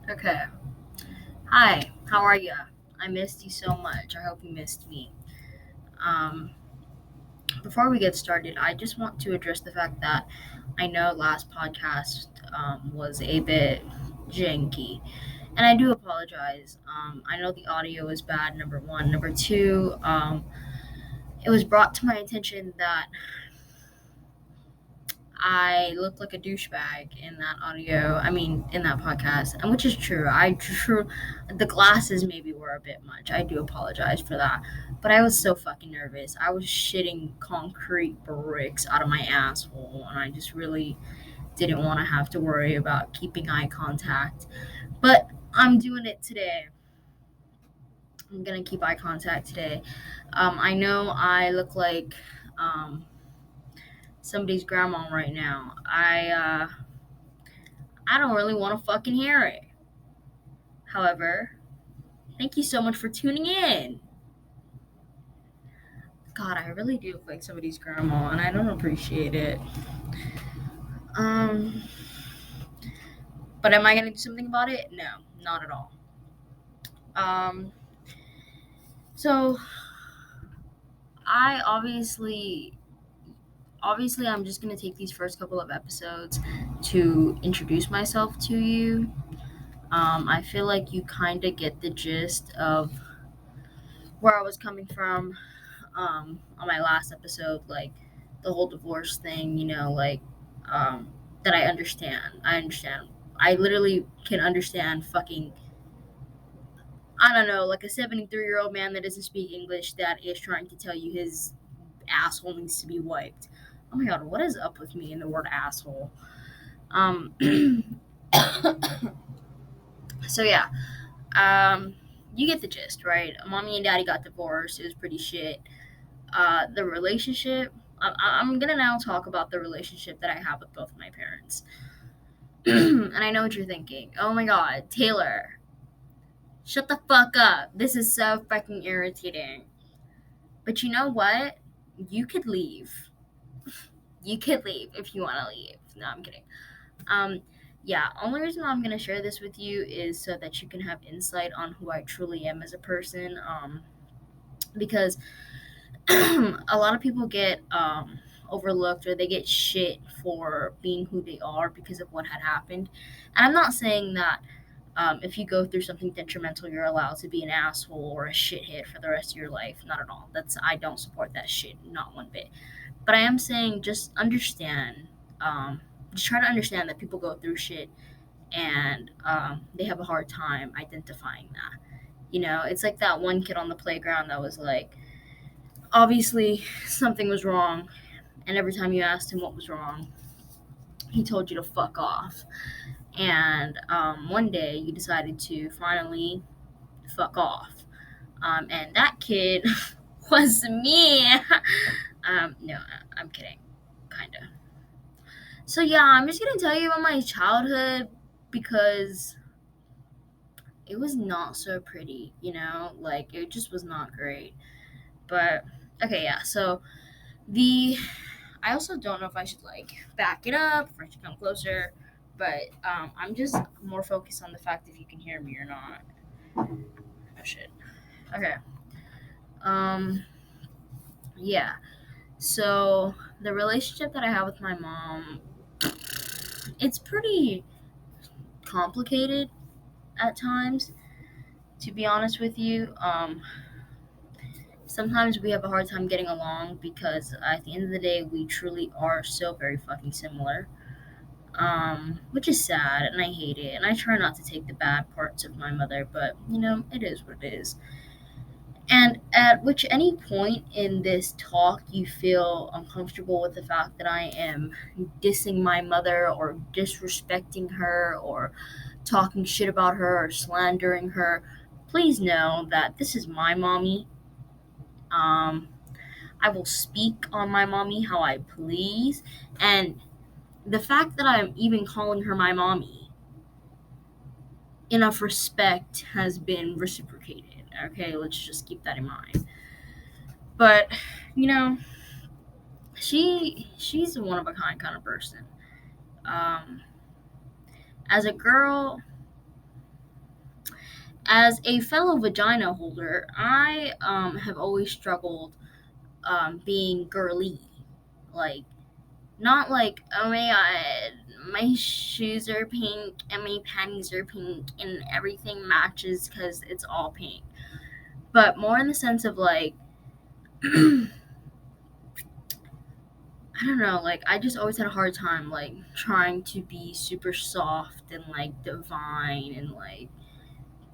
Okay. Hi, how are you? I missed you so much. I hope you missed me. Um, Before we get started, I just want to address the fact that I know last podcast was a bit janky, and I do apologize. I know the audio is bad, number one. Number two, it was brought to my attention that I looked like a douchebag in that audio. I mean, in that podcast, and which is true. The glasses maybe were a bit much. I do apologize for that, but I was so fucking nervous. I was shitting concrete bricks out of my asshole, and I just really didn't want to have to worry about keeping eye contact. But I'm doing it today. I'm gonna keep eye contact today. I know I look like um, somebody's grandma right now. I don't really want to fucking hear it. However, thank you so much for tuning in. God, I really do look like somebody's grandma, and I don't appreciate it. Um, but am I gonna do something about it? No, not at all. Um, so I obviously, I'm just gonna take these first couple of episodes to introduce myself to you. I feel like you kind of get the gist of where I was coming from on my last episode, like the whole divorce thing, that I understand. I understand. I literally can understand fucking, I don't know, like a 73-year-old man that doesn't speak English that is trying to tell you his asshole needs to be wiped. Oh my god, what is up with me and the word asshole? Um, so yeah, you get the gist, right? Mommy and daddy got divorced. It was pretty shit. The relationship. I'm gonna now talk about the relationship that I have with both my parents. And I know what you're thinking. Oh my god, Taylor, shut the fuck up. This is so fucking irritating. But you know what? You could leave. You could leave if you want to leave. No, I'm kidding. Um, yeah, only reason why I'm gonna share this with you is so that you can have insight on who I truly am as a person. Because a lot of people get overlooked or they get shit for being who they are because of what had happened. And I'm not saying that if you go through something detrimental, you're allowed to be an asshole or a shithead for the rest of your life. Not at all. I don't support that shit, not one bit. But I am saying just understand. Just try to understand that people go through shit and they have a hard time identifying that. It's like that one kid on the playground that was like, obviously something was wrong, and every time you asked him what was wrong, he told you to fuck off. And one day you decided to finally fuck off. And that kid was me. No, I'm kidding. Kinda. So yeah, I'm just gonna tell you about my childhood because it was not so pretty, like it just was not great. But okay, yeah, so the I also don't know if I should like back it up, if I should come closer, but I'm just more focused on the fact if you can hear me or not. Oh shit. Okay. Um. Yeah. So the relationship that I have with my mom, it's pretty complicated at times. To be honest with you, sometimes we have a hard time getting along because at the end of the day, we truly are so very fucking similar. Which is sad, and I hate it. And I try not to take the bad parts of my mother, but it is what it is. And at which any point in this talk you feel uncomfortable with the fact that I am dissing my mother or disrespecting her or talking shit about her or slandering her, please know that this is my mommy. Um, I will speak on my mommy how I please, and the fact that I'm even calling her my mommy, enough respect has been reciprocated. Okay, let's just keep that in mind. But you know, she's a one of a kind of person. Um, as a girl, As a fellow vagina holder, I have always struggled being girly, like not like, oh my god, my shoes are pink and my panties are pink and everything matches because it's all pink, but more in the sense of like I don't know, like I just always had a hard time like trying to be super soft and like divine and like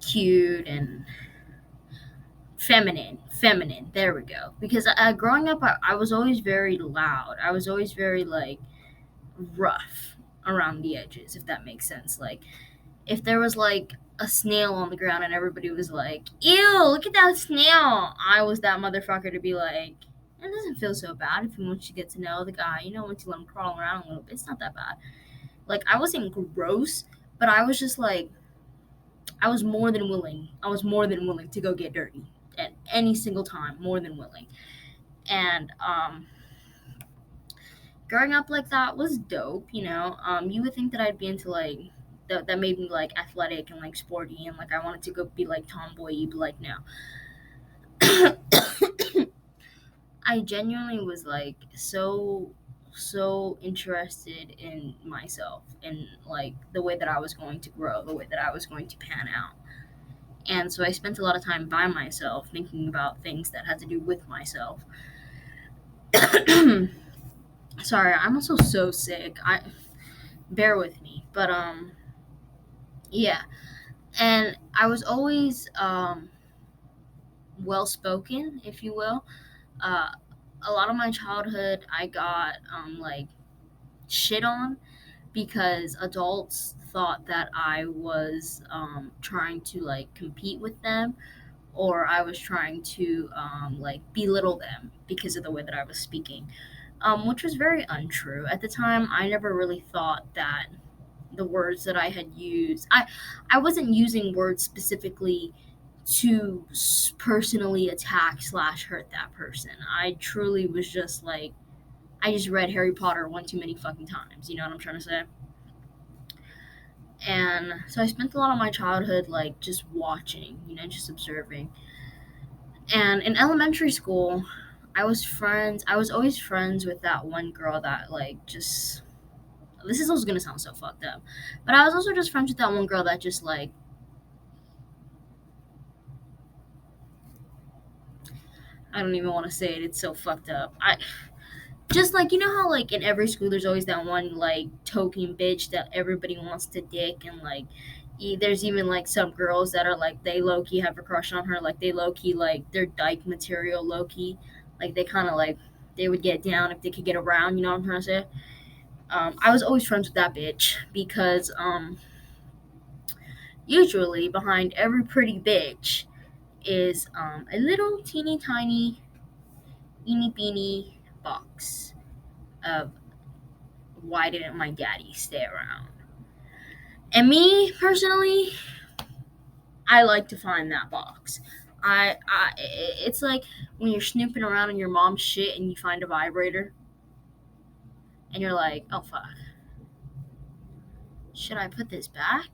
cute and feminine. There we go. Because growing up, I was always very loud. I was always very like rough around the edges, if that makes sense. Like if there was like a snail on the ground and everybody was like, "Ew, look at that snail," I was that motherfucker to be like, it doesn't feel so bad if you once you get to know the guy, once you let him crawl around a little bit, it's not that bad. Like I wasn't gross, but I was just like, I was more than willing. I was more than willing to go get dirty at any single time, more than willing. And growing up like that was dope. You would think that I'd be into like that made me like athletic and like sporty and like I wanted to go be like tomboy, but like no. I genuinely was like so interested in myself and like the way that I was going to grow, the way that I was going to pan out. And so I spent a lot of time by myself thinking about things that had to do with myself. Sorry, I'm also so sick. I bear with me. But yeah. And I was always well spoken, if you will. Uh a lot of my childhood I got like shit on because adults thought that I was trying to like compete with them, or I was trying to like belittle them because of the way that I was speaking, which was very untrue. At the time, I never really thought that the words that I had used, I wasn't using words specifically to personally attack slash hurt that person. I truly was just like, I just read Harry Potter one too many fucking times. You know what I'm trying to say? And so I spent a lot of my childhood like just watching, just observing. And in elementary school, I was always friends with that one girl that like just, this is also gonna sound so fucked up, but I was also just friends with that one girl that just like, I don't even want to say it. It's so fucked up. I just like, how like in every school there's always that one like token bitch that everybody wants to dick, and like there's even like some girls that are like they low key have a crush on her, like they low key like they're dyke material low key, like they kind of like they would get down if they could get around. You know what I'm trying to say? I was always friends with that bitch because usually behind every pretty bitch is a little teeny tiny eeny beeny box of why didn't my daddy stay around? And me personally, I like to find that box. It's like when you're snooping around in your mom's shit and you find a vibrator, and you're like, oh fuck, should I put this back,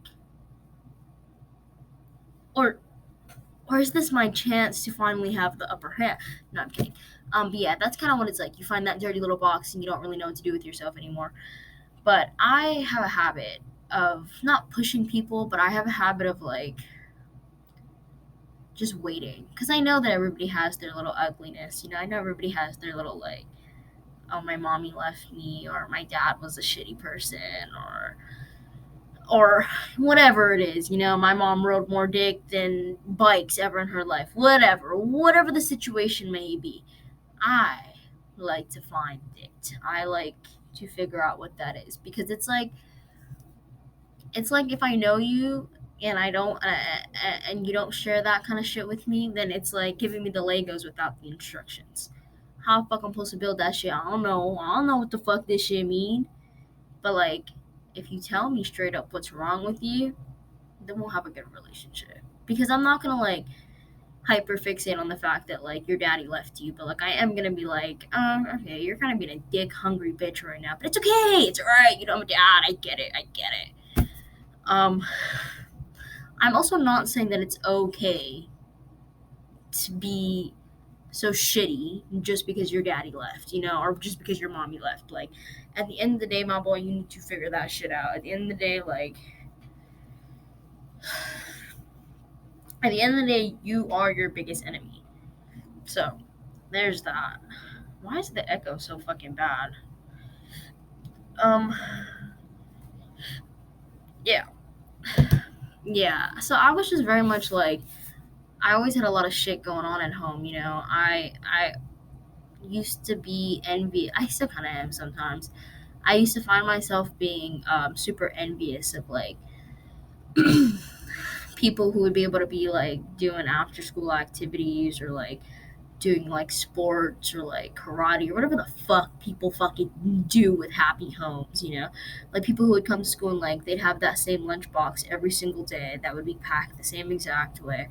or is this my chance to finally have the upper hand? No, I'm kidding. But yeah, that's kind of what it's like. You find that dirty little box and you don't really know what to do with yourself anymore. But I have a habit of not pushing people, but I have a habit of like just waiting, because I know that everybody has their little ugliness. I know everybody has their little like, oh, my mommy left me, or my dad was a shitty person, or whatever it is. My mom rode more dick than bikes ever in her life. Whatever the situation may be, I like to find it. I like to figure out what that is, because it's like if I know you and I don't and you don't share that kind of shit with me, then it's like giving me the Legos without the instructions. How the fuck I'm supposed to build that shit? I don't know what the fuck this shit mean. But like, if you tell me straight up what's wrong with you, then we'll have a good relationship. Because I'm not gonna like hyper fixate on the fact that like your daddy left you, but like I am gonna be like, okay, you're kind of being a dick hungry bitch right now, but it's okay, it's alright. I'm a dad. I get it. Um, I'm also not saying that it's okay to be so shitty just because your daddy left, or just because your mommy left. Like, at the end of the day, my boy, you need to figure that shit out. At the end of the day, you are your biggest enemy. So, there's that. Why is the echo so fucking bad? Um, yeah. Yeah. So I was just very much like, I always had a lot of shit going on at home, I used to be envious. I still kind of am sometimes. I used to find myself being super envious of like people who would be able to be like doing after school activities or like doing like sports or like karate or whatever the fuck people fucking do with happy homes, like people who would come to school and like they'd have that same lunchbox every single day that would be packed the same exact way,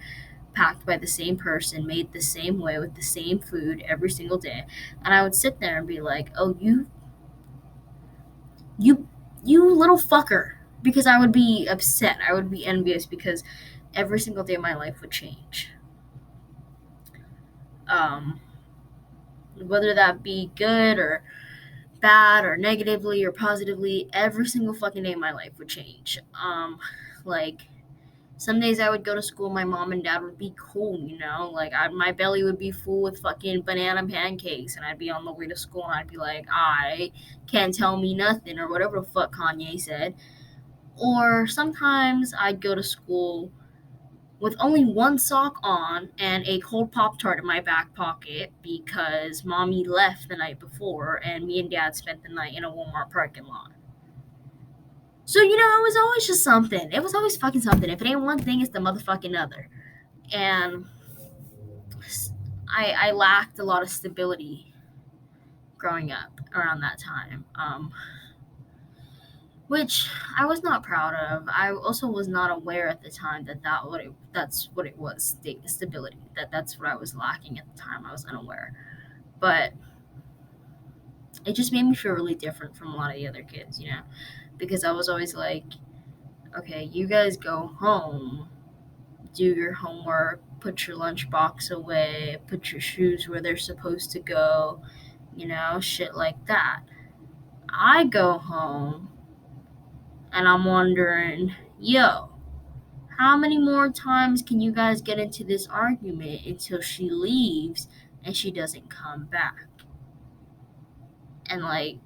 packed by the same person, made the same way with the same food every single day. And I would sit there and be like, "Oh, you you little fucker." Because I would be upset. I would be envious because every single day of my life would change. Um Whether that be good or bad or negatively or positively, every single fucking day of my life would change. Like some days I would go to school, my mom and dad would be cool, like my belly would be full with fucking banana pancakes, and I'd be on the way to school and I'd be like, I can't tell me nothing, or whatever the fuck Kanye said. Or sometimes I'd go to school with only one sock on and a cold Pop Tart in my back pocket because mommy left the night before and me and dad spent the night in a Walmart parking lot. So, it was always just something. It was always fucking something. If it ain't one thing, it's the motherfucking other. And I lacked a lot of stability growing up around that time, which I was not proud of. I also was not aware at the time that's what it was, stability. That's what I was lacking at the time. I was unaware, but it just made me feel really different from a lot of the other kids, because I was always like, okay, you guys go home, do your homework, put your lunchbox away, put your shoes where they're supposed to go, shit like that. I go home and I'm wondering, yo, how many more times can you guys get into this argument until she leaves and she doesn't come back? And like,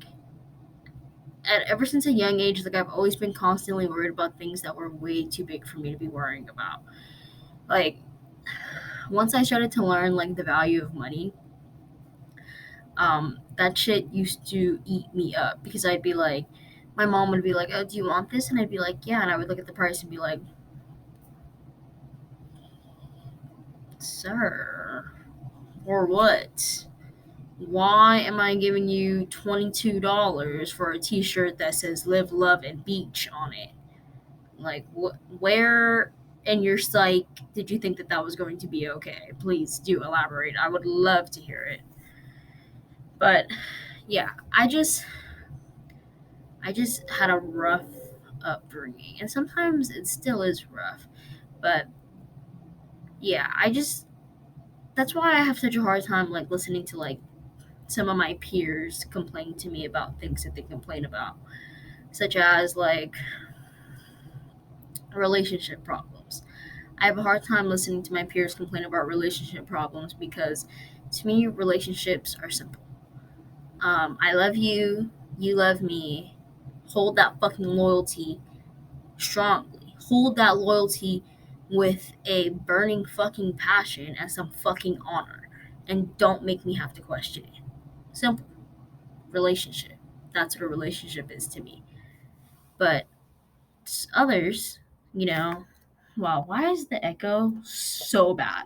ever since a young age, like I've always been constantly worried about things that were way too big for me to be worrying about. Like, once I started to learn like the value of money, that shit used to eat me up because I'd be like, my mom would be like, "Oh, do you want this?" And I'd be like, "Yeah." And I would look at the price and be like, "Sir, or what? Why am I giving you $22 for a T-shirt that says "Live, Love, and Beach" on it? Like, where in your psyche did you think that that was going to be okay? Please do elaborate. I would love to hear it." But yeah, I just had a rough upbringing, and sometimes it still is rough. But yeah, that's why I have such a hard time like listening to like some of my peers complain to me about things that they complain about, such as like relationship problems. I have a hard time listening to my peers complain about relationship problems because to me, relationships are simple. I love you, you love me. Hold that fucking loyalty strongly. Hold that loyalty with a burning fucking passion and some fucking honor. And don't make me have to question it. Simple. Relationship. That's what a relationship is to me. But others, wow, why is the echo so bad?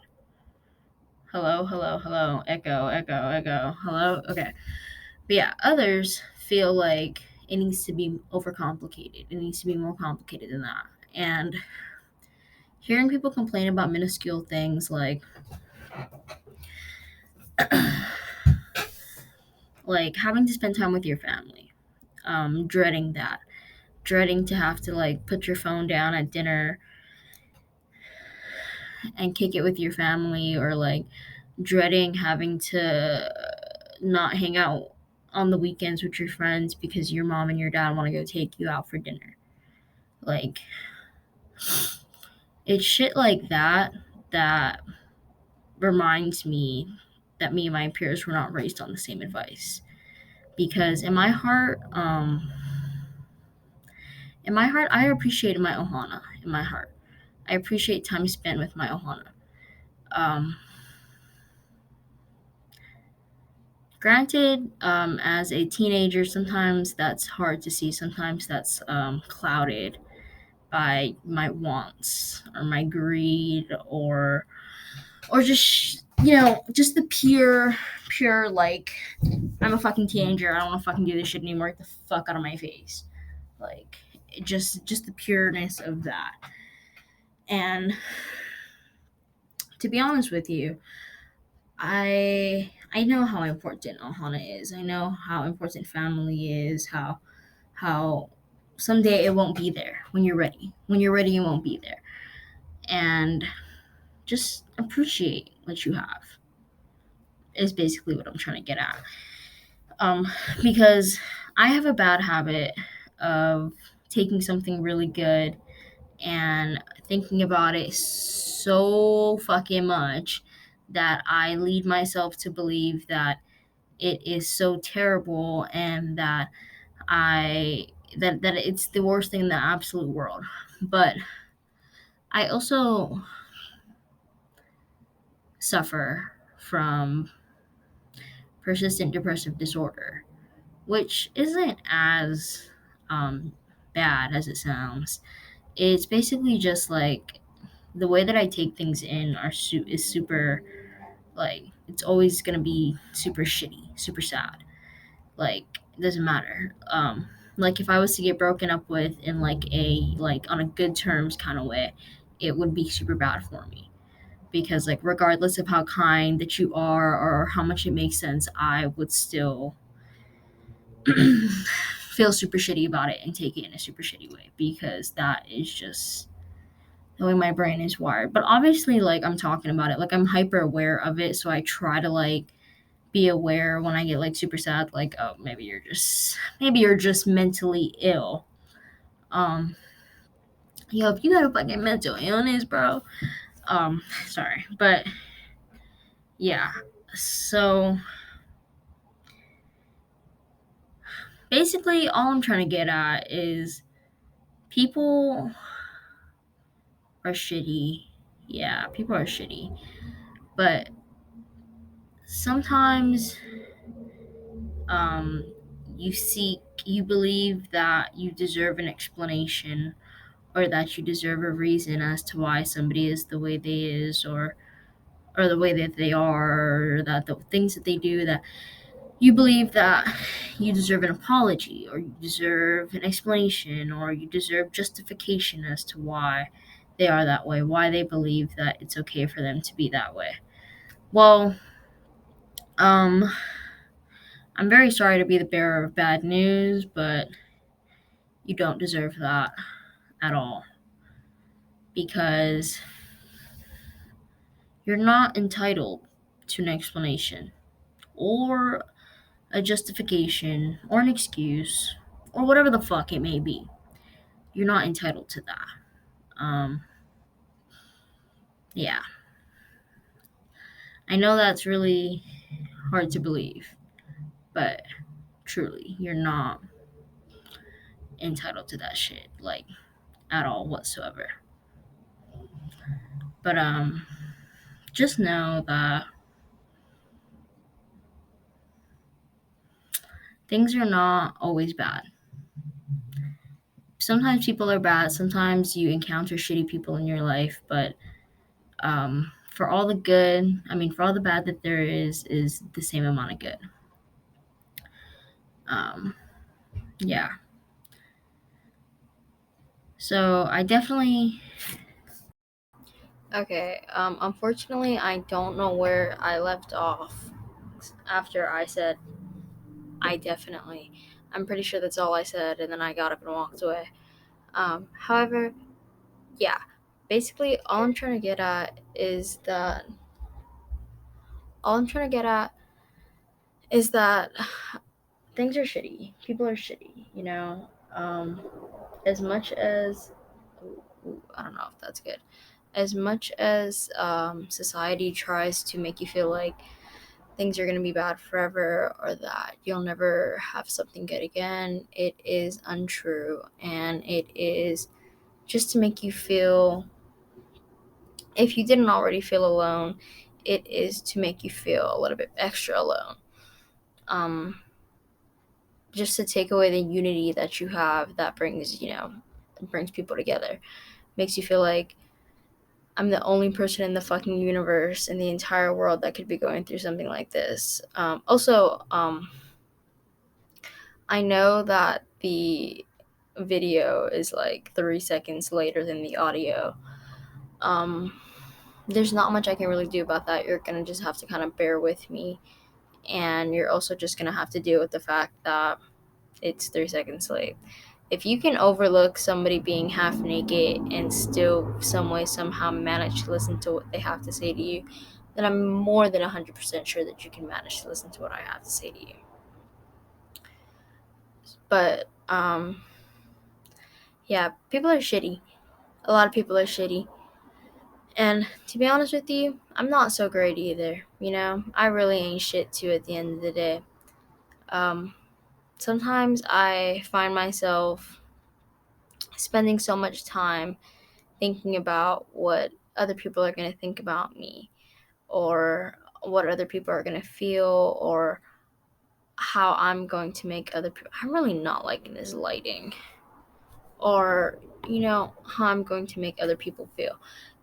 Hello, hello, hello, echo, echo, echo, hello. Okay. But yeah, others feel like it needs to be overcomplicated. It needs to be more complicated than that. And hearing people complain about minuscule things like having to spend time with your family, dreading that, dreading to have to like put your phone down at dinner and kick it with your family, or like dreading having to not hang out on the weekends with your friends because your mom and your dad want to go take you out for dinner. Like, it's shit like that that reminds me that me and my peers were not raised on the same advice. Because in my heart, I appreciated my ohana. In my heart, I appreciate time spent with my ohana. Um, Granted, as a teenager, sometimes that's hard to see. Sometimes that's clouded by my wants or my greed, or just just the pure like, I'm a fucking teenager. I don't want to fucking do this shit anymore. Get the fuck out of my face. Like, just the pureness of that. And to be honest with you, I know how important ohana is. I know how important family is. How someday it won't be there when you're ready. When you're ready, it won't be there. And just appreciate what you have is basically what I'm trying to get at. Because I have a bad habit of taking something really good and thinking about it so fucking much that I lead myself to believe that it is so terrible, and that I that it's the worst thing in the absolute world. But I also suffer from persistent depressive disorder, which isn't as um, bad as it sounds. It's basically just like the way that I take things in is super, like, it's always gonna be super shitty, super sad. Like, it doesn't matter. Like, if I was to get broken up with in like on a good terms kind of way, it would be super bad for me, because like regardless of how kind that you are or how much it makes sense, I would still feel super shitty about it and take it in a super shitty way, because that is just the way my brain is wired. But obviously, like, I'm talking about it, like, I'm hyper aware of it, so I try to like be aware when I get like super sad, like, oh, maybe you're just mentally ill. Um, Yo, if you got a fucking mental illness, bro. Sorry, but yeah. So basically, all I'm trying to get at is people are shitty. Yeah, people are shitty. But sometimes um, you believe that you deserve an explanation, or that you deserve a reason as to why somebody is the way they is, or the way that they are, or that the things that they do, that you believe that you deserve an apology, or you deserve an explanation, or you deserve justification as to why they are that way, why they believe that it's okay for them to be that way. Well, um, I'm very sorry to be the bearer of bad news, but you don't deserve that at all, because you're not entitled to an explanation, or a justification, or an excuse, or whatever the fuck it may be. You're not entitled to that. Um, yeah. I know that's really hard to believe, but truly, you're not entitled to that shit, like, at all whatsoever. But just know that things are not always bad. Sometimes people are bad, sometimes you encounter shitty people in your life, but for all the good, I mean, for all the bad that there is the same amount of good. Um, yeah. So I definitely. Okay. Unfortunately, I don't know where I left off after I said I definitely. I'm pretty sure that's all I said, and then I got up and walked away. However, yeah. Basically, all I'm trying to get at is that all I'm trying to get at is that things are shitty. People are shitty, you know. As much as I don't know if that's good. As much as society tries to make you feel like things are going to be bad forever or that you'll never have something good again, it is untrue. And it is just to make you feel, if you didn't already feel alone, it is to make you feel a little bit extra alone. Um, just to take away the unity that you have that brings, brings people together. Makes you feel like I'm the only person in the fucking universe in the entire world that could be going through something like this. I know that the video is like 3 seconds later than the audio. Um, there's not much I can really do about that. You're gonna just have to kind of bear with me, and you're also just gonna have to deal with the fact that it's 3 seconds late. If you can overlook somebody being half naked and still some way somehow manage to listen to what they have to say to you, then I'm more than 100% sure that you can manage to listen to what I have to say to you. But yeah, people are shitty. A lot of people are shitty. And to be honest with you, I'm not so great either. I really ain't shit too at the end of the day. Um, Sometimes I find myself spending so much time thinking about what other people are going to think about me, or what other people are going to feel, or how I'm going to make other people. I'm really not liking this lighting. Or, how I'm going to make other people feel.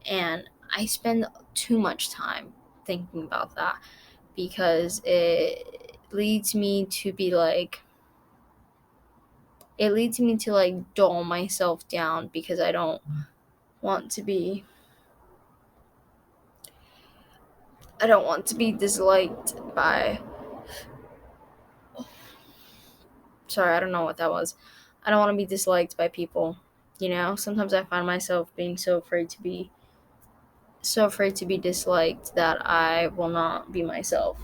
And I spend too much time thinking about that because it leads me to like dull myself down because want to be I don't want to be disliked by. Sorry, I don't know what that was. I don't want to be disliked by people. Sometimes I find myself being so afraid to be disliked that I will not be myself,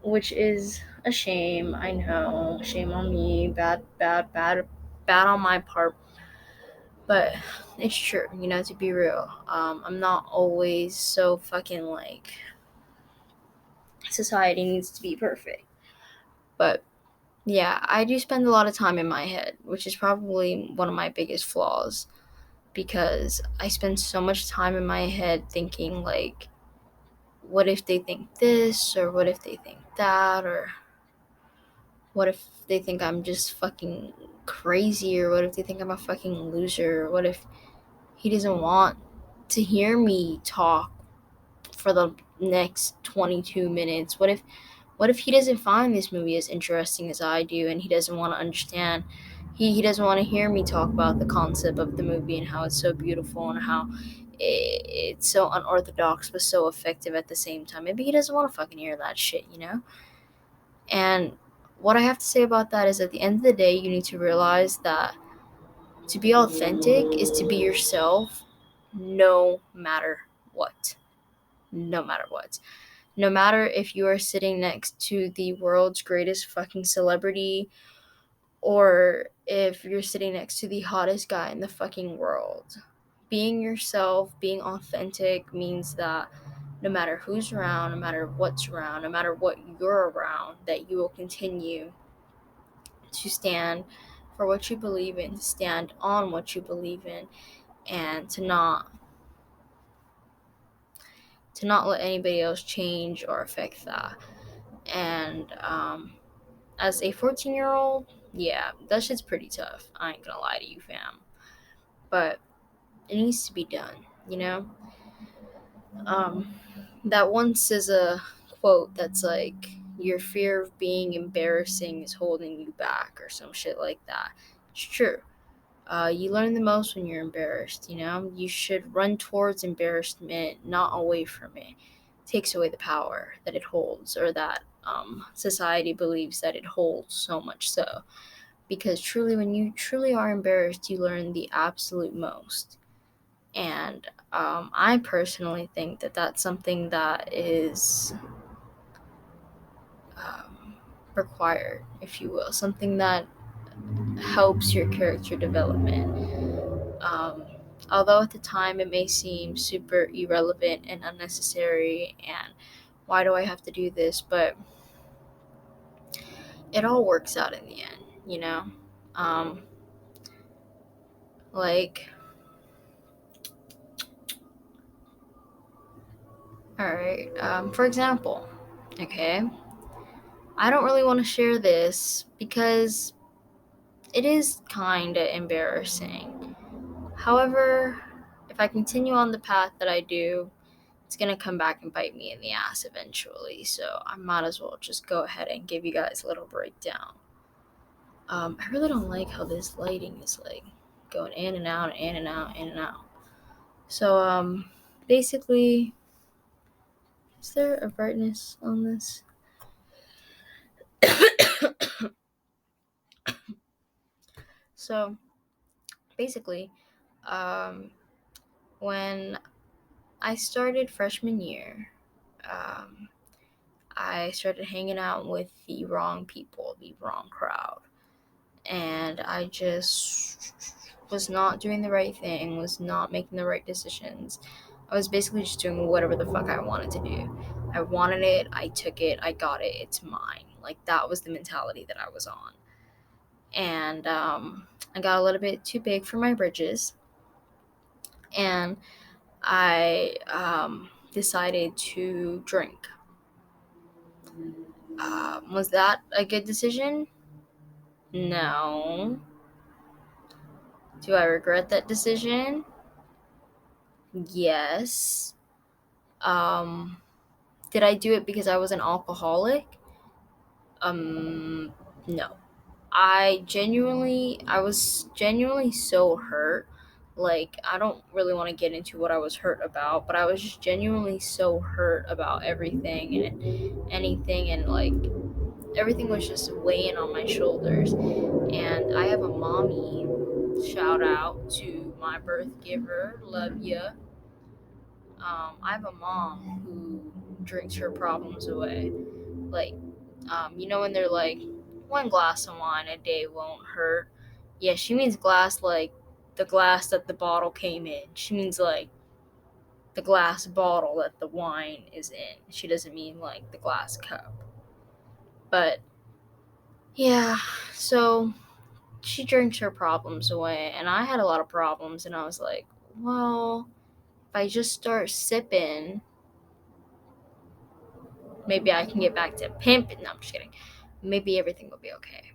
which is a shame. I know, shame on me, bad, bad, bad, bad on my part. But it's true, to be real. I'm not always so fucking like society needs to be perfect. But yeah, I do spend a lot of time in my head, which is probably one of my biggest flaws because I spend so much time in my head thinking like, what if they think this, or what if they think that, or what if they think I'm just fucking crazy, or what if they think I'm a fucking loser, or what if he doesn't want to hear me talk for the next 22 minutes? What if he doesn't find this movie as interesting as I do, and he doesn't want to understand? He doesn't want to hear me talk about the concept of the movie and how it's so beautiful and how it's so unorthodox but so effective at the same time. Maybe he doesn't want to fucking hear that shit. And what I have to say about that is at the end of the day, you need to realize that to be authentic is to be yourself no matter what. No matter what. No matter if you are sitting next to the world's greatest fucking celebrity, or if you're sitting next to the hottest guy in the fucking world. Being yourself, being authentic means that no matter who's around, no matter what's around, no matter what you're around, that you will continue to stand for what you believe in, to stand on what you believe in, and to not let anybody else change or affect that. And as a 14-year-old, yeah, that shit's pretty tough. I ain't gonna lie to you, fam. But it needs to be done, you know? Um, that once is a quote that's like, your fear of being embarrassing is holding you back, or some shit like that. It's true. You learn the most when you're embarrassed. You should run towards embarrassment, not away from it. It takes away the power that it holds, or that society believes that it holds, so much so. Because truly, when you truly are embarrassed, you learn the absolute most. And I personally think that that's something that is um, required, if you will, something that helps your character development. Although at the time it may seem super irrelevant and unnecessary, and why do I have to do this? But it all works out in the end, you know? Um, like, alright, for example, okay, I don't really want to share this because it is kinda embarrassing. However, if I continue on the path that I do, it's gonna come back and bite me in the ass eventually. So I might as well just go ahead and give you guys a little breakdown. I really don't like how this lighting is like going in and out, in and out, in and out. So basically, is there a brightness on this? So basically, um, when I started freshman year, um, I started hanging out with the wrong people, the wrong crowd. And I just was not doing the right thing, was not making the right decisions. I was basically just doing whatever the fuck I wanted to do. I wanted it, I took it, I got it, it's mine. Like, that was the mentality that I was on. And I got a little bit too big for my britches. And I decided to drink. Was that a good decision? No. Do I regret that decision? Yes. Um, did I do it because I was an alcoholic? No. I was genuinely so hurt. Like, I don't really want to get into what I was hurt about, but I was just genuinely so hurt about everything and anything, and like, everything was just weighing on my shoulders. And I have a mommy, shout out to my birth giver, love ya. I have a mom who drinks her problems away. Like, when they're like, one glass of wine a day won't hurt. Yeah, she means glass like the glass that the bottle came in. She means like the glass bottle that the wine is in. She doesn't mean like the glass cup. But yeah, so she drinks her problems away, and I had a lot of problems, and I was like, well, if I just start sipping, maybe I can get back to pimping. No, I'm just kidding. Maybe everything will be okay.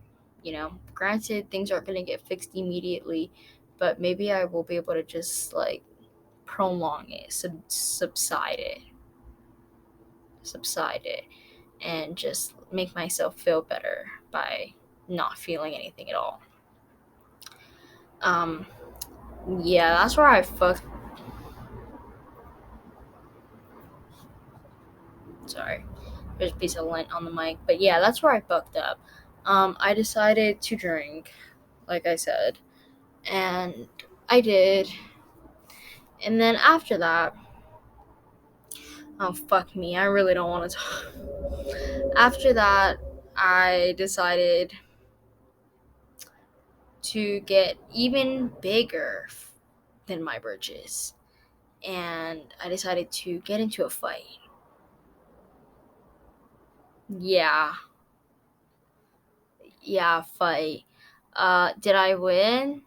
Granted, things aren't going to get fixed immediately, but maybe I will be able to just like prolong it, subside it, and just make myself feel better by not feeling anything at all. Um, yeah, that's where I fucked. Sorry, there's a piece of lint on the mic, but yeah, that's where I fucked up. I decided to drink, like I said, and I did. And then after that, oh fuck me, I really don't want to talk. After that, I decided to get even bigger than my britches, and I decided to get into a fight. Yeah, fight. Did I win?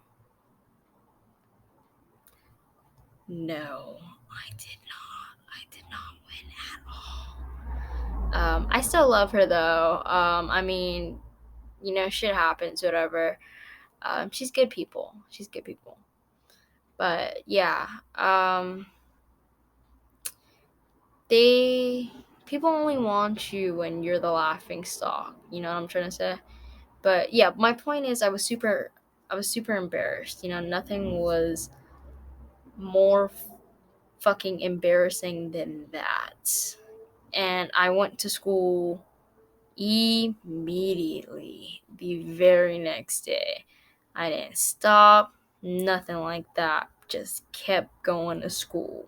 No, I did not. I did not win at all. I still love her though. I mean, shit happens, whatever. She's good people. She's good people. But yeah, they people only want you when you're the laughing stock. You know what I'm trying to say? But yeah, my point is, I was super embarrassed. Nothing was more fucking embarrassing than that. And I went to school immediately the very next day. I didn't stop, nothing like that. just kept going to school.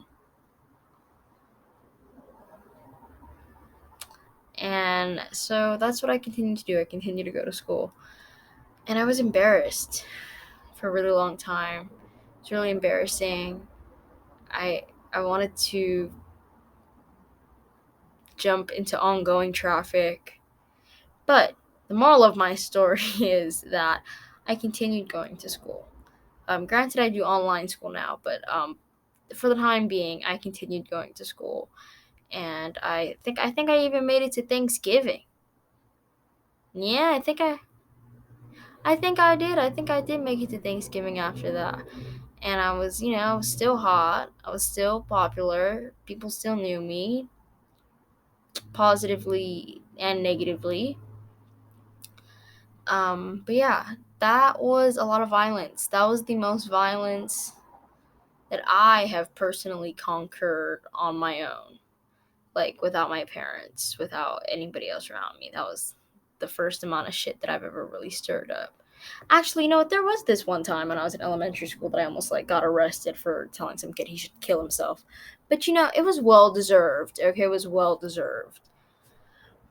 And so that's what I continued to do. I continued to go to school. And I was embarrassed for a really long time. It's really embarrassing. I I wanted to jump into ongoing traffic. But the moral of my story is that I continued going to school. Granted, I do online school now, but for the time being, I continued going to school, and I think I even made it to Thanksgiving. Yeah, I think I did. I think I did make it to Thanksgiving after that, and I was still hot. I was still popular. People still knew me, positively and negatively. But yeah, that was a lot of violence. That was the most violence that I have personally conquered on my own, like without my parents, without anybody else around me. That was the first amount of shit that I've ever really stirred up. Actually, you know what? There was this one time when I was in elementary school that I almost like got arrested for telling some kid he should kill himself. But it was well deserved. Okay, it was well deserved.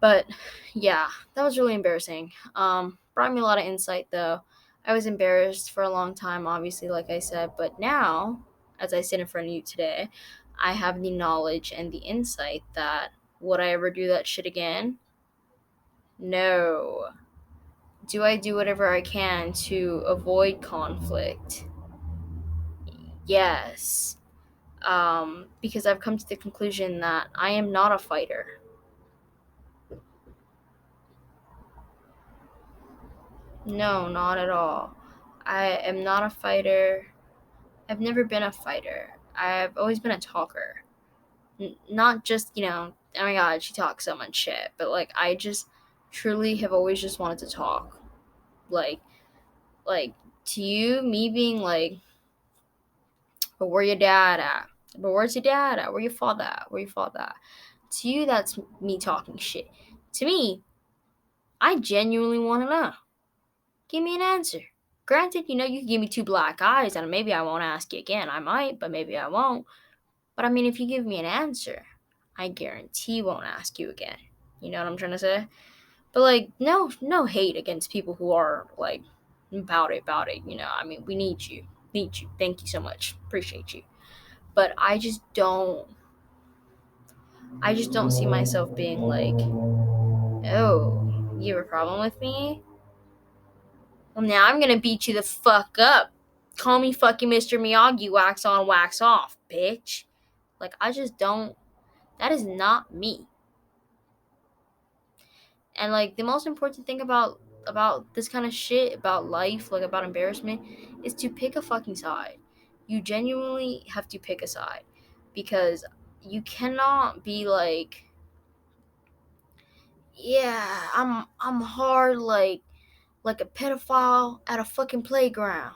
But yeah, that was really embarrassing. Brought me a lot of insight though. I was embarrassed for a long time, obviously, like I said, but now, as I sit in front of you today, I have the knowledge and the insight that would I ever do that shit again? No. Do I do whatever I can to avoid conflict? Yes. Because I've come to the conclusion that I am not a fighter. No, not at all. I am not a fighter. I've never been a fighter. I've always been a talker. Not just, oh my god, she talks so much shit, but like I just truly have always just wanted to talk. Like like to you, me being like, but where your dad at? But where's your dad at? Where your father at? Where your father at? To you, that's me talking shit. To me, I genuinely want to know. Give me an answer. Granted, you can give me two black eyes and maybe I won't ask you again. I might, but maybe I won't. But I mean, if you give me an answer, I guarantee won't ask you again. You know what I'm trying to say? But like, no hate against people who are like about it. I mean, we need you. Thank you so much. Appreciate you. But I just don't see myself being like, oh, you have a problem with me? Well, now I'm gonna beat you the fuck up. Call me fucking Mr. Miyagi, wax on, wax off, bitch. Like, I just don't. That is not me. And like the most important thing about this kind of shit, about life, like about embarrassment, is to pick a fucking side. You genuinely have to pick a side because you cannot be like, yeah, I'm hard like a pedophile at a fucking playground,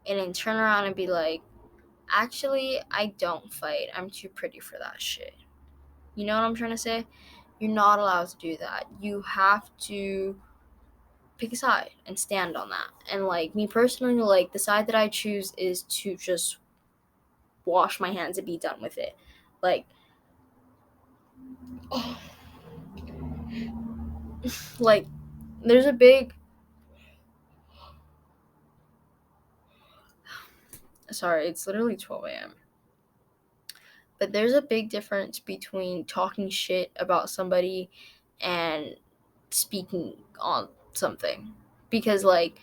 and then turn around and be like, actually, I don't fight. I'm too pretty for that shit. You know what I'm trying to say? You're not allowed to do that. You have to pick a side and stand on that. And like me personally, like the side that I choose is to just wash my hands and be done with it. Like, like there's a big sorry, it's literally 12 a.m. But there's a big difference between talking shit about somebody and speaking on something. Because like,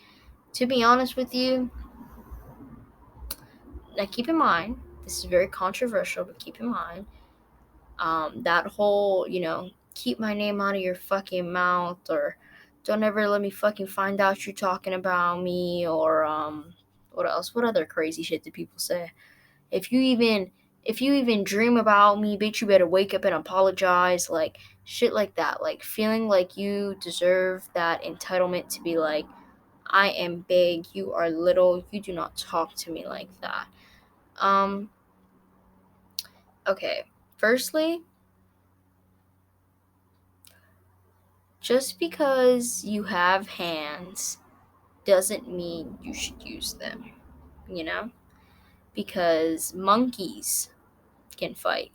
to be honest with you, now keep in mind, this is very controversial, but keep in mind, that whole, keep my name out of your fucking mouth, or don't ever let me fucking find out you're talking about me, or what else? What other crazy shit do people say? If you even dream about me, bitch, you better wake up and apologize. Like shit like that. Like feeling like you deserve that entitlement to be like, I am big, you are little, you do not talk to me like that. Um, okay. Firstly, just because you have hands doesn't mean you should use them, you know? because monkeys can fight.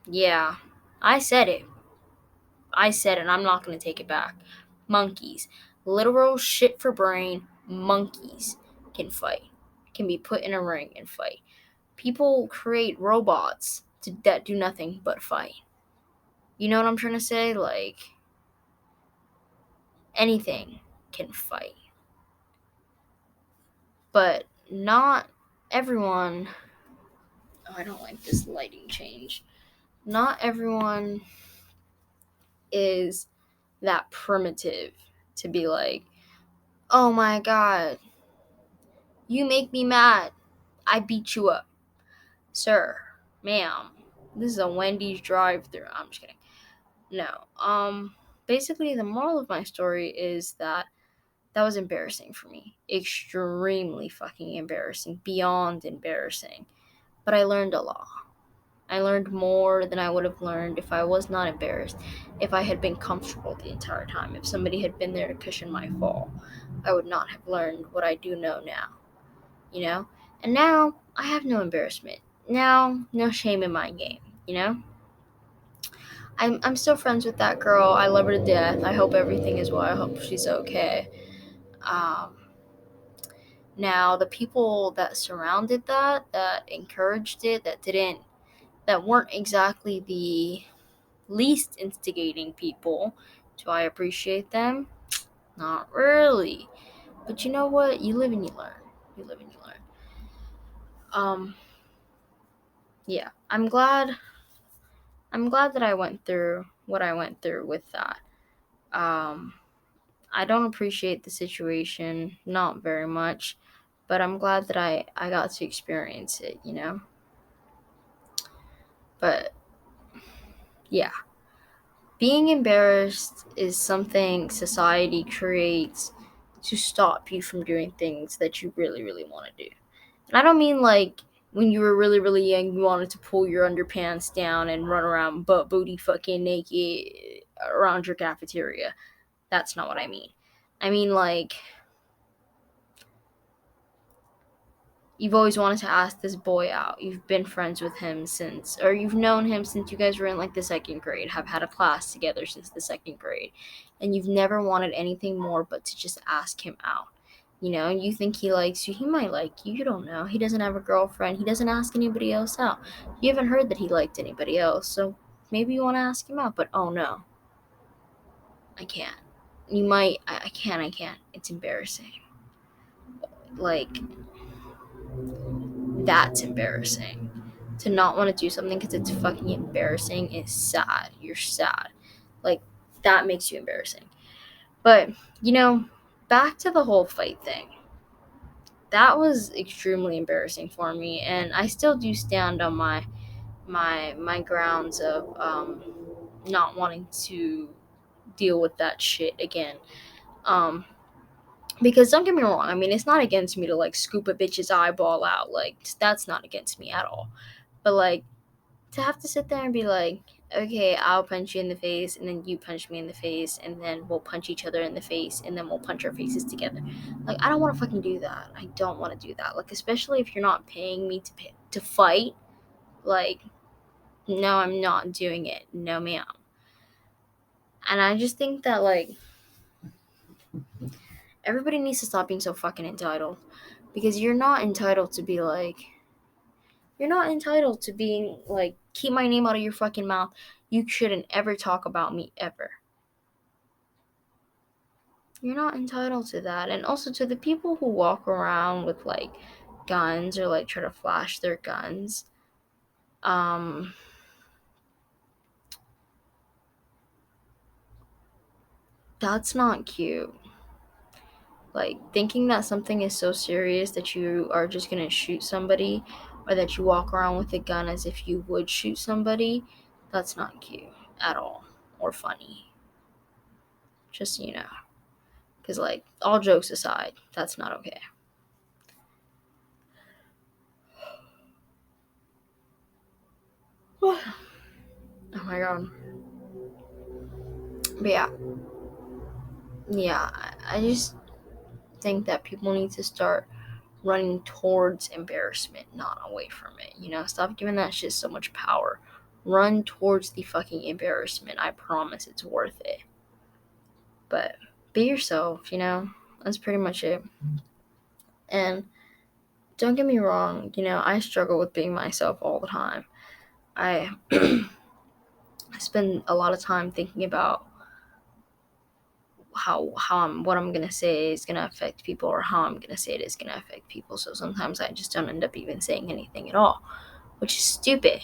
Yeah, I said it. I said it. I'm not going to take it back. Monkeys. Literal shit for brain. Monkeys can fight. Can be put in a ring and fight. People create robots that do nothing but fight. You know what I'm trying to say? Like, anything can fight. But not everyone. Oh, I don't like this lighting change. Not everyone is that primitive to be like, oh my god, you make me mad. I beat you up. Sir, ma'am, this is a Wendy's drive thru. I'm just kidding. No. Basically the moral of my story is that was embarrassing for me. Extremely fucking embarrassing. Beyond embarrassing. But I learned a lot. I learned more than I would have learned if I was not embarrassed, if I had been comfortable the entire time, if somebody had been there to cushion my fall. I would not have learned what I do know now, you know? And now, I have no embarrassment. Now, no shame in my game, you know? I'm still friends with that girl. I love her to death. I hope everything is well. I hope she's okay. Um, Now, the people that surrounded that encouraged it, that weren't exactly the least instigating people. Do I appreciate them? Not really. But you know what? You live and you learn. You live and you learn. Yeah. I'm glad that I went through what I went through with that. Um I don't appreciate the situation, not very much, but I'm glad that I got to experience it, you know? But yeah. Being embarrassed is something society creates to stop you from doing things that you really, really want to do. And I don't mean like when you were really, really young, you wanted to pull your underpants down and run around butt booty fucking naked around your cafeteria. That's not what I mean. I mean, like, you've always wanted to ask this boy out. You've been friends with him since, or you've known him since you guys were in like the second grade, have had a class together since the second grade, and you've never wanted anything more but to just ask him out. You know, you think he likes you, he might like you, you don't know. He doesn't have a girlfriend, he doesn't ask anybody else out. You haven't heard that he liked anybody else, so maybe you want to ask him out, but oh no, I can't. You might, I can't. It's embarrassing. Like, that's embarrassing. To not want to do something because it's fucking embarrassing is sad. You're sad. Like, that makes you embarrassing. But, you know, back to the whole fight thing. That was extremely embarrassing for me, and I still do stand on my grounds of not wanting to deal with that shit again. Um, because don't get me wrong, I mean, it's not against me to like scoop a bitch's eyeball out. Like, that's not against me at all. But like, to have to sit there and be like, okay, I'll punch you in the face, and then you punch me in the face, and then we'll punch each other in the face, and then we'll punch our faces together. Like, I don't want to fucking do that. I don't want to do that. Like, especially if you're not paying me to fight. Like, no, I'm not doing it. No, ma'am. And I just think that, like, everybody needs to stop being so fucking entitled. Because you're not entitled to be like, you're not entitled to being like, keep my name out of your fucking mouth. You shouldn't ever talk about me ever. You're not entitled to that. And also to the people who walk around with like guns or like try to flash their guns. That's not cute. Like, thinking that something is so serious that you are just gonna shoot somebody, or that you walk around with a gun as if you would shoot somebody, that's not cute at all, or funny. Just, you know. Because, like, all jokes aside, that's not okay. Oh my god. But yeah. Yeah, I just think that people need to start running towards embarrassment, not away from it. Stop giving that shit so much power. Run towards the fucking embarrassment. I promise it's worth it. But be yourself, That's pretty much it. And don't get me wrong, I struggle with being myself all the time. I spend a lot of time thinking about what I'm gonna say is gonna affect people, or how I'm gonna say it is gonna affect people. So sometimes I just don't end up even saying anything at all, which is stupid.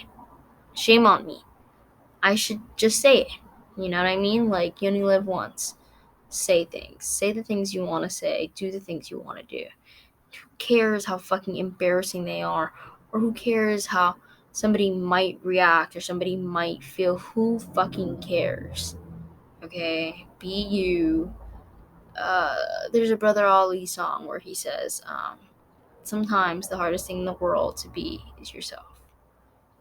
Shame on me. I should just say it. You know what I mean? Like, you only live once. Say things. Say the things you want to say. Do the things you want to do. Who cares how fucking embarrassing they are? Or who cares how somebody might react or somebody might feel? Who fucking cares? Okay? Be you. There's a Brother Ali song where he says, sometimes the hardest thing in the world to be is yourself.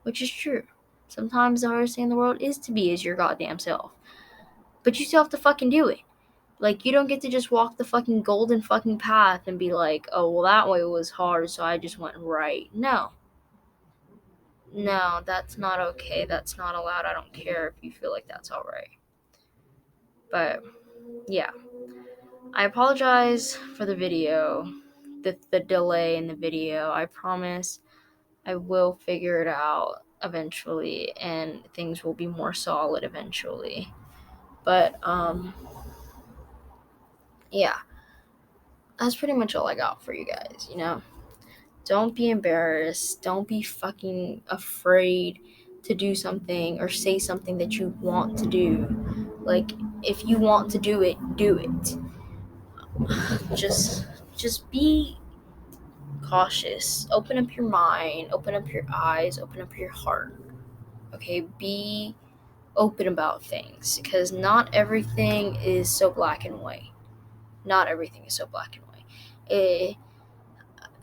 Which is true. Sometimes the hardest thing in the world is to be is your goddamn self. But you still have to fucking do it. Like, you don't get to just walk the fucking golden fucking path and be like, oh, well, that way was hard, so I just went right. No. No, that's not okay. That's not allowed. I don't care if you feel like that's alright. But, yeah. I apologize for the video, the delay in the video. I promise I will figure it out eventually, and things will be more solid eventually. But, yeah. That's pretty much all I got for you guys, Don't be embarrassed. Don't be fucking afraid to do something or say something that you want to do. Like, if you want to do it, do it. Just be cautious. Open up your mind, open up your eyes, open up your heart. Okay, be open about things, because not everything is so black and white. Not everything is so black and white.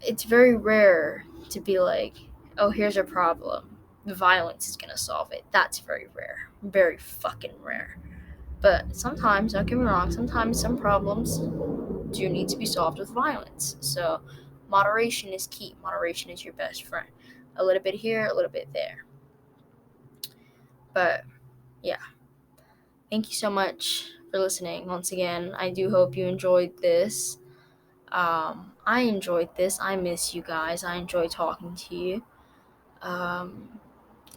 It's very rare to be like, oh, here's a problem, violence is gonna solve it. That's very rare. Very fucking rare. But sometimes, don't get me wrong, sometimes some problems do need to be solved with violence. So moderation is key. Moderation is your best friend. A little bit here, a little bit there. But yeah. Thank you so much for listening. Once again, I do hope you enjoyed this. I enjoyed this. I miss you guys. I enjoy talking to you.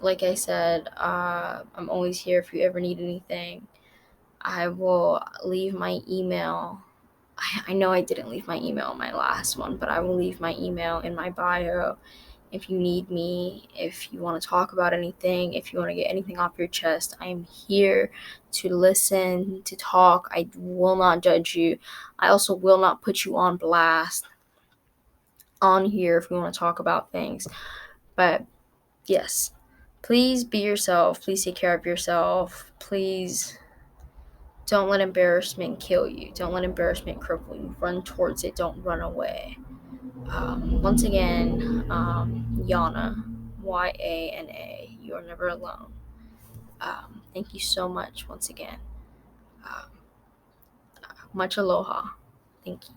Like I said, I'm always here if you ever need anything. I will leave my email. I know I didn't leave my email in my last one, but I will leave my email in my bio if you need me, if you want to talk about anything, if you want to get anything off your chest. I am here to listen, to talk. I will not judge you. I also will not put you on blast on here if we want to talk about things. But yes, please be yourself. Please take care of yourself. Please don't let embarrassment kill you. Don't let embarrassment cripple you. Run towards it. Don't run away. Once again, Yana, Yana, you are never alone. Thank you so much once again. Much aloha. Thank you.